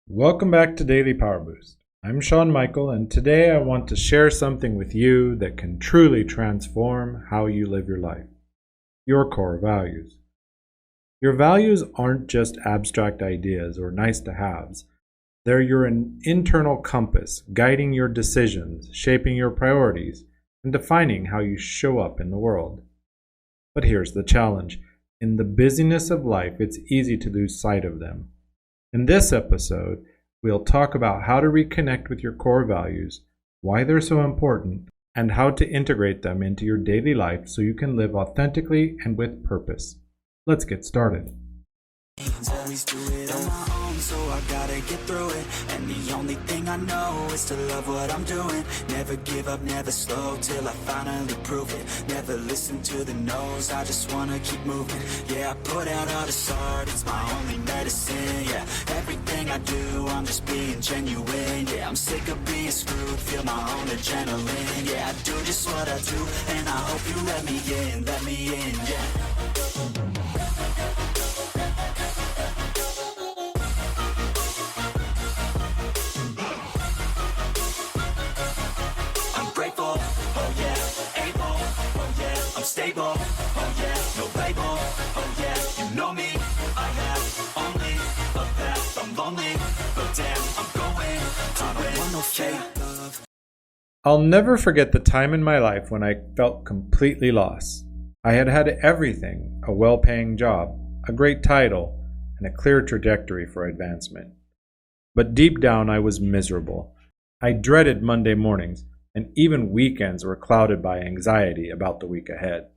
Welcome back to Daily Power Boost. I'm Sean Michael, and today I want to share something with you that can truly transform how you live your life. Your core values. Your values aren't just abstract ideas or nice to haves. They're your internal compass, guiding your decisions, shaping your priorities, and defining how you show up in the world. But here's the challenge. In the busyness of life, it's easy to lose sight of them. In this episode, we'll talk about how to reconnect with your core values, why they're so important, and how to integrate them into your daily life so you can live authentically and with purpose. Let's get started. Always do it on my own, so I gotta get through it. And the only thing I know is to love what I'm doing. Never give up, never slow, till I finally prove it. Never listen to the no's, I just wanna keep moving. Yeah, I put out all this art, it's my only medicine. Yeah, everything I do, I'm just being genuine. Yeah, I'm sick of being screwed, feel my own adrenaline. Yeah, I do just what I do, and I hope you let me in, yeah. Stable, oh yeah, no label, oh yeah, you know me, I have only a path, I'm lonely, but damn, I'm going to win, I want no fake love. I'll never forget the time in my life when I felt completely lost. I had had everything, a well-paying job, a great title, and a clear trajectory for advancement. But deep down I was miserable. I dreaded Monday mornings, and even weekends were clouded by anxiety about the week ahead.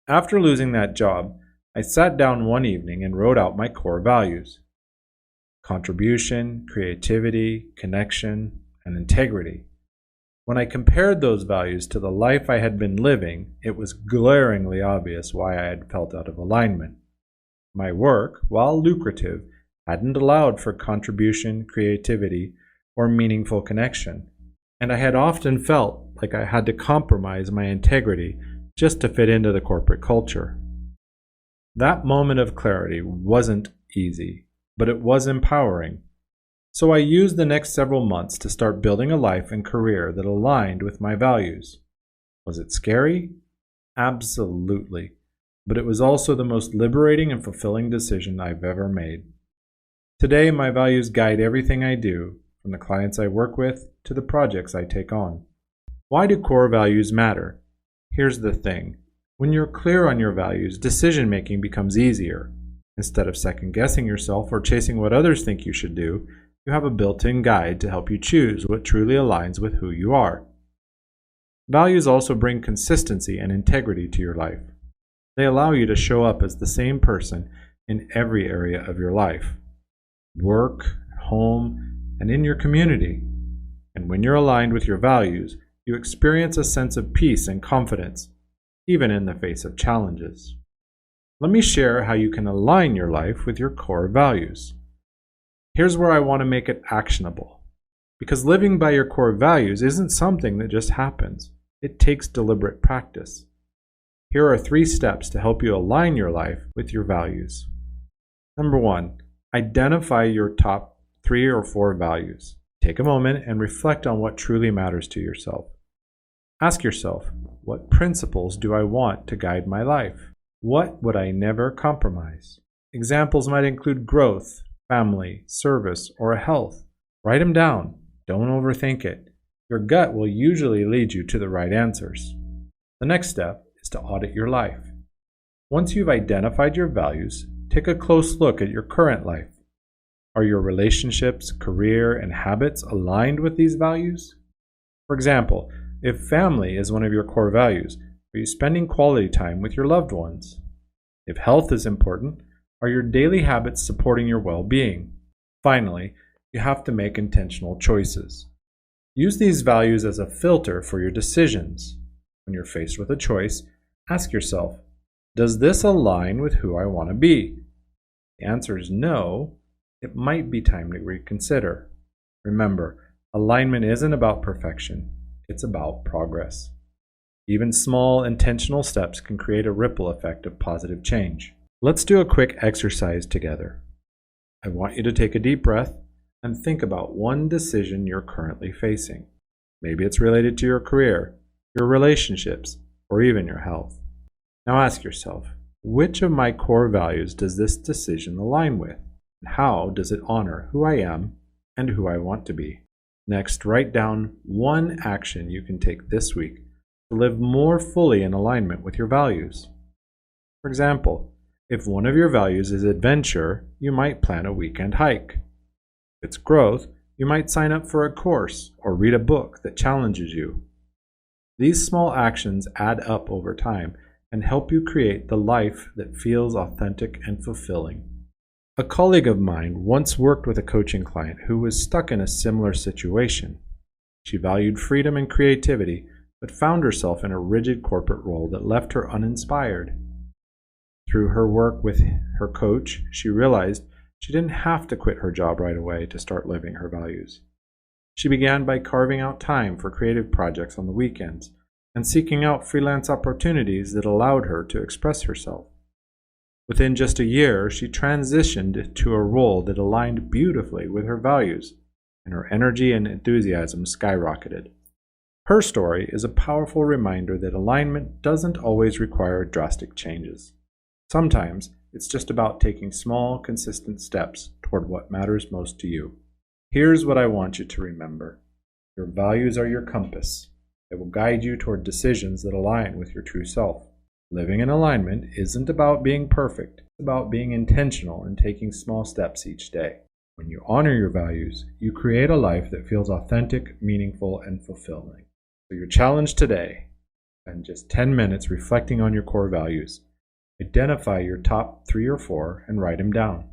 After losing that job, I sat down one evening and wrote out my core values: contribution, creativity, connection, and integrity. When I compared those values to the life I had been living, it was glaringly obvious why I had felt out of alignment. My work, while lucrative, hadn't allowed for contribution, creativity, or meaningful connection. And I had often felt like I had to compromise my integrity just to fit into the corporate culture. That moment of clarity wasn't easy, but it was empowering. So I used the next several months to start building a life and career that aligned with my values. Was it scary? Absolutely. But it was also the most liberating and fulfilling decision I've ever made. Today, my values guide everything I do, from the clients I work with to the projects I take on. Why do core values matter? Here's the thing. When you're clear on your values, decision-making becomes easier. Instead of second-guessing yourself or chasing what others think you should do, you have a built-in guide to help you choose what truly aligns with who you are. Values also bring consistency and integrity to your life. They allow you to show up as the same person in every area of your life: work, home, and in your community. And when you're aligned with your values, you experience a sense of peace and confidence, even in the face of challenges. Let me share how you can align your life with your core values. Here's where I want to make it actionable. Because living by your core values isn't something that just happens. It takes deliberate practice. Here are 3 steps to help you align your life with your values. Number 1, identify your top 3 or 4 values. Take a moment and reflect on what truly matters to yourself. Ask yourself, what principles do I want to guide my life? What would I never compromise? Examples might include growth, family, service, or health. Write them down. Don't overthink it. Your gut will usually lead you to the right answers. The next step is to audit your life. Once you've identified your values, take a close look at your current life. Are your relationships, career, and habits aligned with these values? For example, if family is one of your core values, are you spending quality time with your loved ones? If health is important, are your daily habits supporting your well-being? Finally, you have to make intentional choices. Use these values as a filter for your decisions. When you're faced with a choice, ask yourself, does this align with who I want to be? If the answer is no, it might be time to reconsider. Remember, alignment isn't about perfection, it's about progress. Even small, intentional steps can create a ripple effect of positive change. Let's do a quick exercise together. I want you to take a deep breath, and think about one decision you're currently facing. Maybe it's related to your career, your relationships, or even your health. Now ask yourself, which of my core values does this decision align with? And how does it honor who I am and who I want to be? Next, write down one action you can take this week to live more fully in alignment with your values. For example, if one of your values is adventure, you might plan a weekend hike. If it's growth, you might sign up for a course or read a book that challenges you. These small actions add up over time and help you create the life that feels authentic and fulfilling. A colleague of mine once worked with a coaching client who was stuck in a similar situation. She valued freedom and creativity, but found herself in a rigid corporate role that left her uninspired. Through her work with her coach, she realized she didn't have to quit her job right away to start living her values. She began by carving out time for creative projects on the weekends and seeking out freelance opportunities that allowed her to express herself. Within just a year, she transitioned to a role that aligned beautifully with her values, and her energy and enthusiasm skyrocketed. Her story is a powerful reminder that alignment doesn't always require drastic changes. Sometimes it's just about taking small, consistent steps toward what matters most to you. Here's what I want you to remember. Your values are your compass. They will guide you toward decisions that align with your true self. Living in alignment isn't about being perfect. It's about being intentional and taking small steps each day. When you honor your values, you create a life that feels authentic, meaningful, and fulfilling. So your challenge today, spend just 10 minutes reflecting on your core values. Identify your top 3 or 4 and write them down.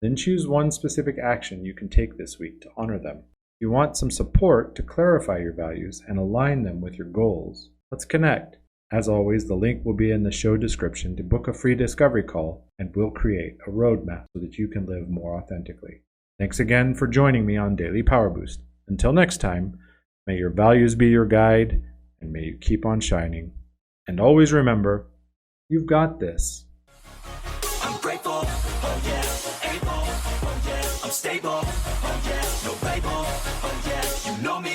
Then choose one specific action you can take this week to honor them. If you want some support to clarify your values and align them with your goals, let's connect. As always, the link will be in the show description to book a free discovery call, and we'll create a roadmap so that you can live more authentically. Thanks again for joining me on Daily Power Boost. Until next time, may your values be your guide, and may you keep on shining. And always remember, you've got this. I'm grateful, oh yeah, able, oh yeah, I'm stable, oh yeah, no label, oh yeah, you know me.